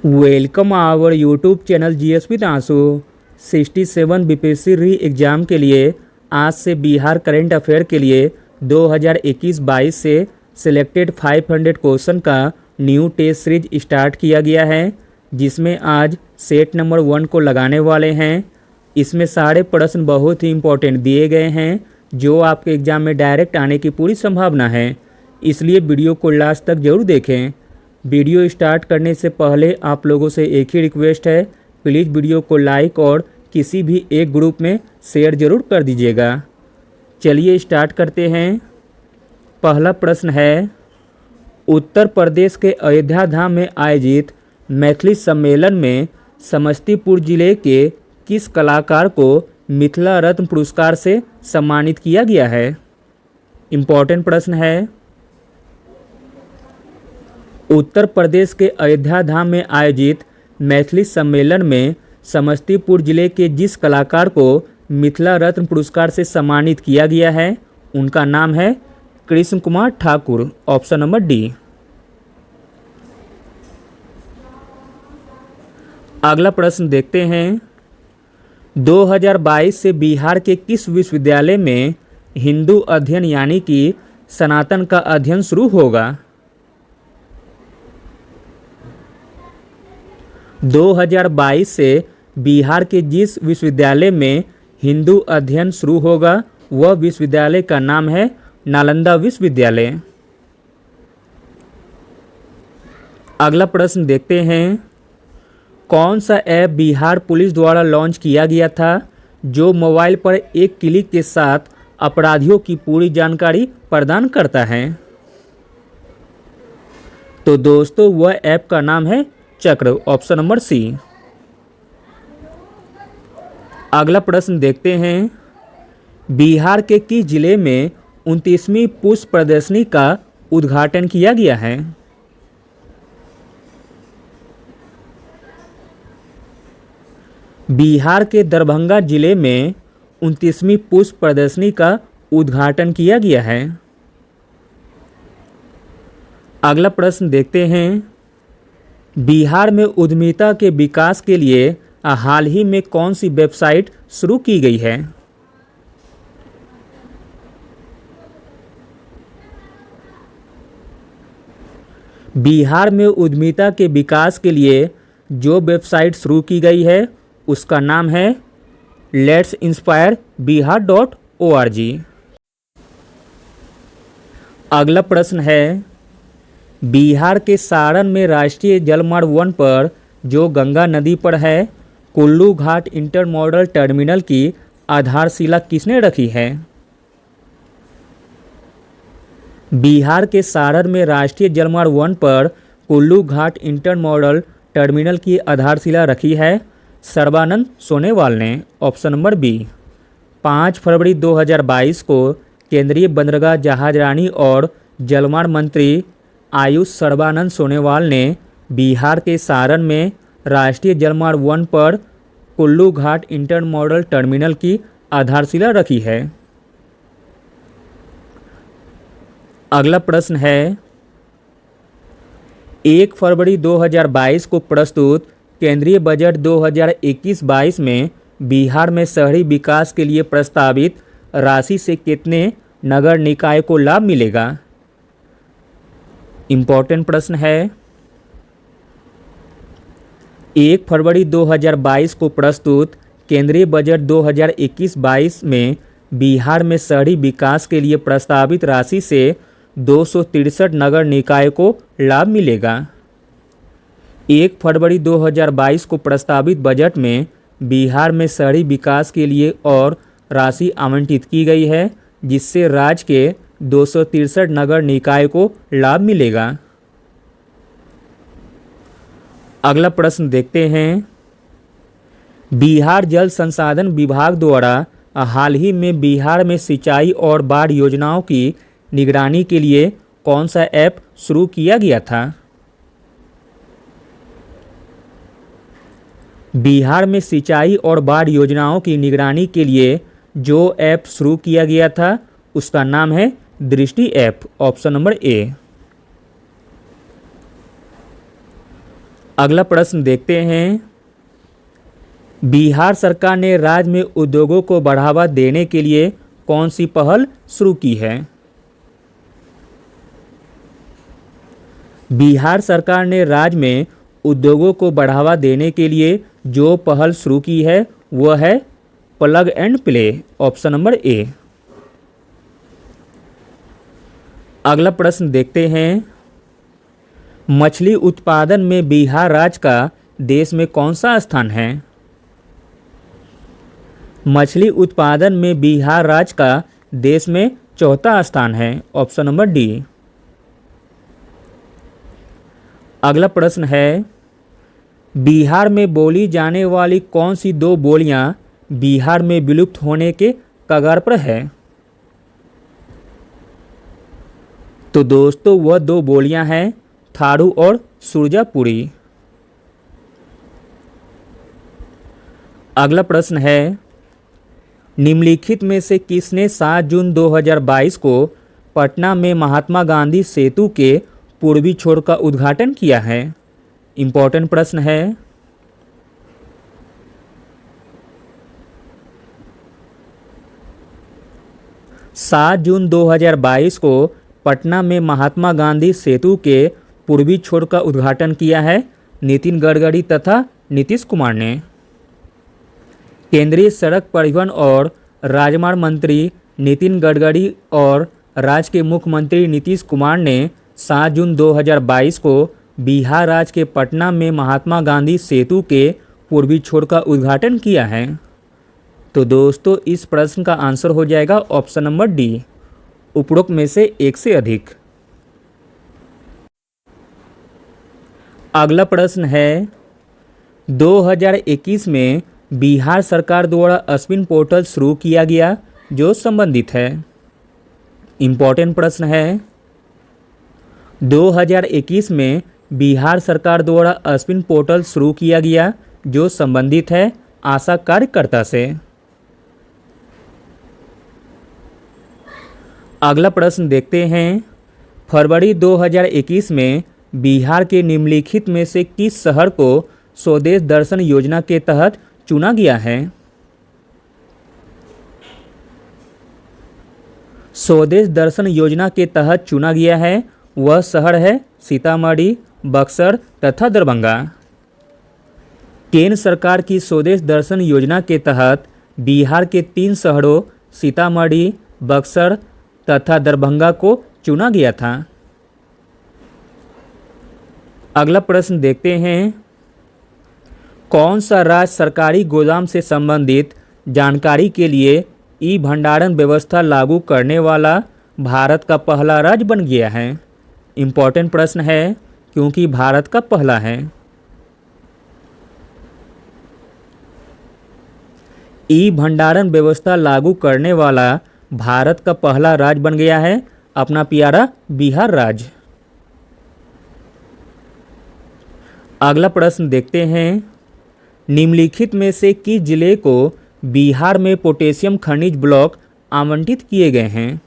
Welcome our YouTube channel GS with Ansu. 67 BPSC री exam के लिए आज से बिहार करंट अफेयर के लिए 2021-22 से सिलेक्टेड 500 क्वेश्चन का न्यू टेस्ट सीरीज स्टार्ट किया गया है, जिसमें आज सेट नंबर 1 को लगाने वाले हैं। इसमें सारे प्रश्न बहुत ही इंपॉर्टेंट दिए गए हैं, जो आपके एग्ज़ाम में डायरेक्ट आने की पूरी संभावना है, इसलिए वीडियो को लास्ट तक ज़रूर देखें। वीडियो स्टार्ट करने से पहले आप लोगों से एक ही रिक्वेस्ट है, प्लीज़ वीडियो को लाइक और किसी भी एक ग्रुप में शेयर ज़रूर कर दीजिएगा। चलिए स्टार्ट करते हैं। पहला प्रश्न है, उत्तर प्रदेश के अयोध्या धाम में आयोजित मैथिली सम्मेलन में समस्तीपुर जिले के किस कलाकार को मिथिला रत्न पुरस्कार से सम्मानित किया गया है? इम्पॉर्टेंट प्रश्न है। उत्तर प्रदेश के अयोध्या धाम में आयोजित मैथिली सम्मेलन में समस्तीपुर जिले के जिस कलाकार को मिथिला रत्न पुरस्कार से सम्मानित किया गया है, उनका नाम है Krishna Kumar Thakur. Option number D. अगला प्रश्न देखते हैं। 2022 से बिहार के किस विश्वविद्यालय में हिंदू अध्ययन यानी कि सनातन का अध्ययन शुरू होगा? 2022 से बिहार के जिस विश्वविद्यालय में हिंदू अध्ययन शुरू होगा, वह विश्वविद्यालय का नाम है नालंदा विश्वविद्यालय। अगला प्रश्न देखते हैं। कौन सा ऐप बिहार पुलिस द्वारा लॉन्च किया गया था, जो मोबाइल पर एक क्लिक के साथ अपराधियों की पूरी जानकारी प्रदान करता है? तो दोस्तों, वह ऐप का नाम है चक्र। Option number C. अगला प्रश्न देखते हैं। बिहार के किस जिले में 29वीं पुष्प प्रदर्शनी का उद्घाटन किया गया है? बिहार के दरभंगा जिले में 29वीं पुष्प प्रदर्शनी का उद्घाटन किया गया है। अगला प्रश्न देखते हैं। बिहार में उद्यमिता के विकास के लिए हाल ही में कौन सी वेबसाइट शुरू की गई है? बिहार में उद्यमिता के विकास के लिए जो वेबसाइट शुरू की गई है, उसका नाम है letsinspireBihar.org। अगला प्रश्न है। बिहार के सारण में राष्ट्रीय जलमार्ग 1 पर जो गंगा नदी पर है, कुल्लू घाट इंटरमॉडल टर्मिनल की आधारशिला किसने रखी है? बिहार के सारण में राष्ट्रीय जलमार्ग 1 पर कुल्लू घाट इंटरमॉडल टर्मिनल की आधारशिला रखी है सर्बानंद सोनोवाल ने। Option number B. 5 फरवरी 2022 को केंद्रीय बंदरगाह जहाजरानी और जलमार्ग मंत्री आयुष सर्बानंद सोनोवाल ने बिहार के सारण में राष्ट्रीय जलमार्ग 1 पर कुल्लू घाट इंटरमॉडल टर्मिनल की आधारशिला रखी है। अगला प्रश्न है। 1 फरवरी 2022 को प्रस्तुत केंद्रीय बजट 2021-22 में बिहार में शहरी विकास के लिए प्रस्तावित राशि से कितने नगर निकाय को लाभ मिलेगा? इम्पॉर्टेंट प्रश्न है। 1 फरवरी 2022 को प्रस्तुत केंद्रीय बजट 2021-22 में बिहार में शहरी विकास के लिए प्रस्तावित राशि से 263 नगर निकाय को लाभ मिलेगा। 1 फरवरी 2022 को प्रस्तावित बजट में बिहार में शहरी विकास के लिए और राशि आवंटित की गई है, जिससे राज्य के 263 नगर निकाय को लाभ मिलेगा। अगला प्रश्न देखते हैं। बिहार जल संसाधन विभाग द्वारा हाल ही में बिहार में सिंचाई और बाढ़ योजनाओं की निगरानी के लिए कौन सा ऐप शुरू किया गया था? बिहार में सिंचाई और बाढ़ योजनाओं की निगरानी के लिए जो ऐप शुरू किया गया था, उसका नाम है दृष्टि ऐप। Option number A. अगला प्रश्न देखते हैं, बिहार सरकार ने राज्य में उद्योगों को बढ़ावा देने के लिए कौन सी पहल शुरू की है? बिहार सरकार ने राज्य में उद्योगों को बढ़ावा देने के लिए जो पहल शुरू की है वह है plug and play, option number A. अगला प्रश्न देखते हैं, मछली उत्पादन में बिहार राज्य का देश में कौन सा स्थान है? मछली उत्पादन में बिहार राज्य का देश में चौथा स्थान है, ऑप्शन नंबर डी। अगला प्रश्न है, बिहार में बोली जाने वाली कौन सी दो बोलियां बिहार में विलुप्त होने के कगार पर है? तो दोस्तों वह दो बोलियां हैं थारू और सुरजापुरी। अगला प्रश्न है, निम्नलिखित में से किसने 7 जून 2022 को पटना में महात्मा गांधी सेतु के पूर्वी छोर का उद्घाटन किया है? इम्पोर्टेंट प्रश्न है। 7 जून 2022 को पटना में महात्मा गांधी सेतु के पूर्वी छोर का उद्घाटन किया है नितिन गडकरी तथा नीतीश कुमार ने। केंद्रीय सड़क परिवहन और राजमार्ग मंत्री नितिन गडकरी और राज्य के मुख्यमंत्री नीतीश कुमार ने 7 जून 2022 को बिहार राज्य के पटना में महात्मा गांधी सेतु के पूर्वी छोर का उद्घाटन किया है। तो दोस्तों इस प्रश्न का आंसर हो जाएगा ऑप्शन नंबर डी, उपरोक्त में से एक से अधिक। अगला प्रश्न है, 2021 में बिहार सरकार द्वारा अश्विन पोर्टल शुरू किया गया जो संबंधित है। इम्पोर्टेंट प्रश्न है, 2021 में बिहार सरकार द्वारा अश्विन पोर्टल शुरू किया गया जो संबंधित है आशा कार्यकर्ता से। अगला प्रश्न देखते हैं, फरवरी 2021 में बिहार के निम्नलिखित में से किस शहर को स्वदेश दर्शन योजना के तहत चुना गया है? स्वदेश दर्शन योजना के तहत चुना गया है वह शहर है सीतामढ़ी, बक्सर तथा दरभंगा। केंद्र सरकार की स्वदेश दर्शन योजना के तहत बिहार के 3 शहरों सीतामढ़ी, बक्सर तथा दरभंगा को चुना गया था। अगला प्रश्न देखते हैं, कौन सा राज्य सरकारी गोदाम से संबंधित जानकारी के लिए ई भंडारण व्यवस्था लागू करने वाला भारत का पहला राज्य बन गया है? इम्पोर्टेंट प्रश्न है क्योंकि भारत का पहला है। ई भंडारण व्यवस्था लागू करने वाला भारत का पहला राज्य बन गया है अपना प्यारा बिहार राज्य। अगला प्रश्न देखते हैं, निम्नलिखित में से किस जिले को बिहार में पोटेशियम खनिज ब्लॉक आवंटित किए गए हैं?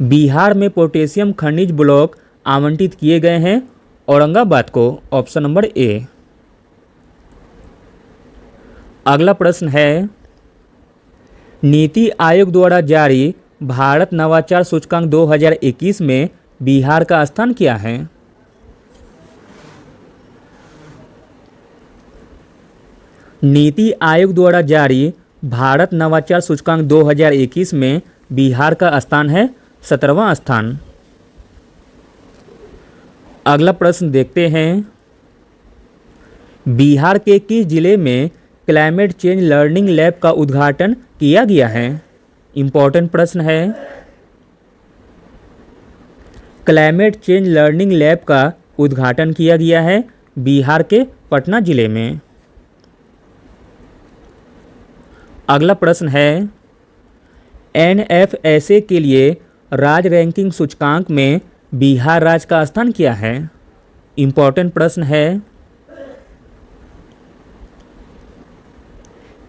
बिहार में पोटेशियम खनिज ब्लॉक आवंटित किए गए हैं औरंगाबाद को, ऑप्शन नंबर ए। अगला प्रश्न है, नीति आयोग द्वारा जारी भारत नवाचार सूचकांक 2021 में बिहार का स्थान क्या है? नीति आयोग द्वारा जारी भारत नवाचार सूचकांक 2021 में बिहार का स्थान है 17वां स्थान। अगला प्रश्न देखते हैं, बिहार के किस जिले में क्लाइमेट चेंज लर्निंग लैब का उद्घाटन किया गया है? इम्पोर्टेंट प्रश्न है। क्लाइमेट चेंज लर्निंग लैब का उद्घाटन किया गया है बिहार के पटना जिले में। अगला प्रश्न है, NFSA के लिए राज्य रैंकिंग सूचकांक में बिहार राज्य का स्थान क्या है? इम्पोर्टेंट प्रश्न है।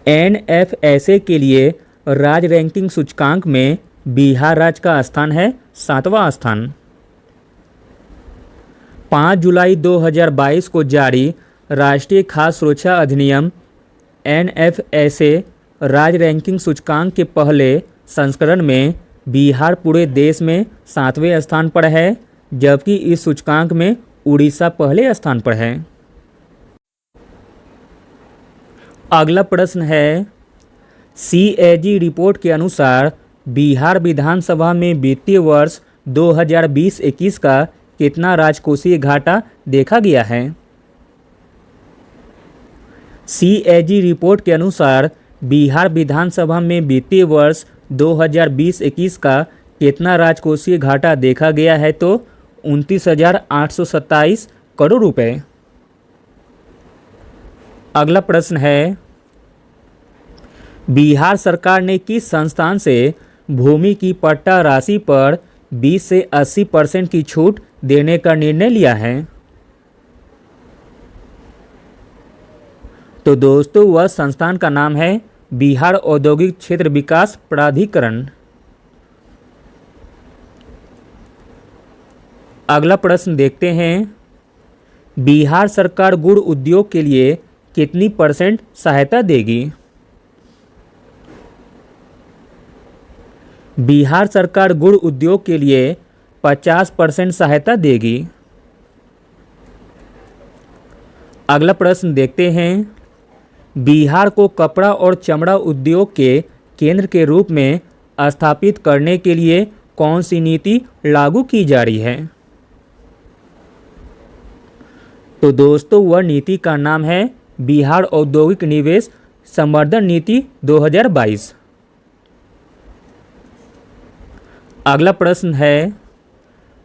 NFSA के लिए राज्य रैंकिंग सूचकांक में बिहार राज्य का स्थान है 7वां स्थान। 5 जुलाई 2022 को जारी राष्ट्रीय खाद्य सुरक्षा अधिनियम NFSA राज्य रैंकिंग सूचकांक के पहले संस्करण में बिहार पूरे देश में 7वें स्थान पर है, जबकि इस सूचकांक में उड़ीसा पहले स्थान पर है। अगला प्रश्न है, CAG रिपोर्ट के अनुसार बिहार विधानसभा में वित्तीय वर्ष 2020-21 का कितना राजकोषीय घाटा देखा गया है? CAG रिपोर्ट के अनुसार बिहार विधानसभा में वित्तीय वर्ष 2020-21 का कितना राजकोषीय घाटा देखा गया है? तो 29,827 करोड़ रुपए। अगला प्रश्न है, बिहार सरकार ने किस संस्थान से भूमि की पट्टा राशि पर 20 से 80% की छूट देने का निर्णय लिया है? तो दोस्तों वह संस्थान का नाम है बिहार औद्योगिक क्षेत्र विकास प्राधिकरण। अगला प्रश्न देखते हैं, बिहार सरकार गुड़ उद्योग के लिए कितनी % सहायता देगी? बिहार सरकार गुड़ उद्योग के लिए 50% सहायता देगी। अगला प्रश्न देखते हैं, बिहार को कपड़ा और चमड़ा उद्योग के केंद्र के रूप में स्थापित करने के लिए कौन सी नीति लागू की जा रही है? तो दोस्तों वह नीति का नाम है बिहार औद्योगिक निवेश संवर्धन नीति 2022। अगला प्रश्न है,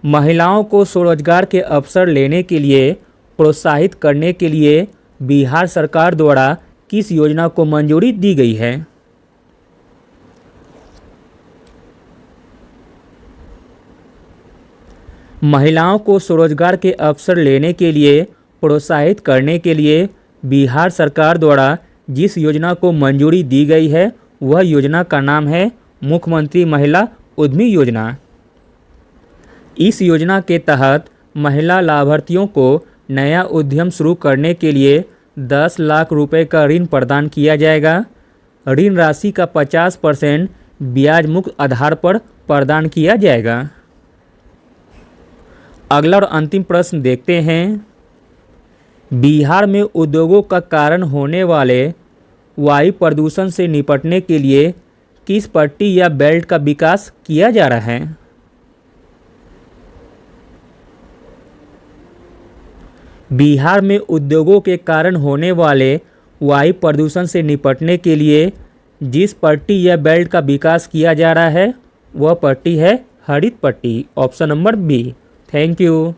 महिलाओं को स्वरोजगार के अवसर लेने के लिए प्रोत्साहित करने के लिए बिहार सरकार द्वारा किस योजना को मंजूरी दी गई है? महिलाओं को स्वरोजगार के अवसर लेने के लिए प्रोत्साहित करने के लिए बिहार सरकार द्वारा जिस योजना को मंजूरी दी गई है वह योजना का नाम है मुख्यमंत्री महिला उद्यमी योजना। इस योजना के तहत महिला लाभार्थियों को नया उद्यम शुरू करने के लिए 10 लाख रुपए का ऋण प्रदान किया जाएगा। ऋण राशि का 50% ब्याज मुक्त आधार पर प्रदान किया जाएगा। अगला और अंतिम प्रश्न देखते हैं, बिहार में उद्योगों का कारण होने वाले वायु प्रदूषण से निपटने के लिए किस पट्टी या बेल्ट का विकास किया जा रहा है? बिहार में उद्योगों के कारण होने वाले वायु प्रदूषण से निपटने के लिए जिस पट्टी या बेल्ट का विकास किया जा रहा है वह पट्टी है हरित पट्टी। Option number B. Thank you.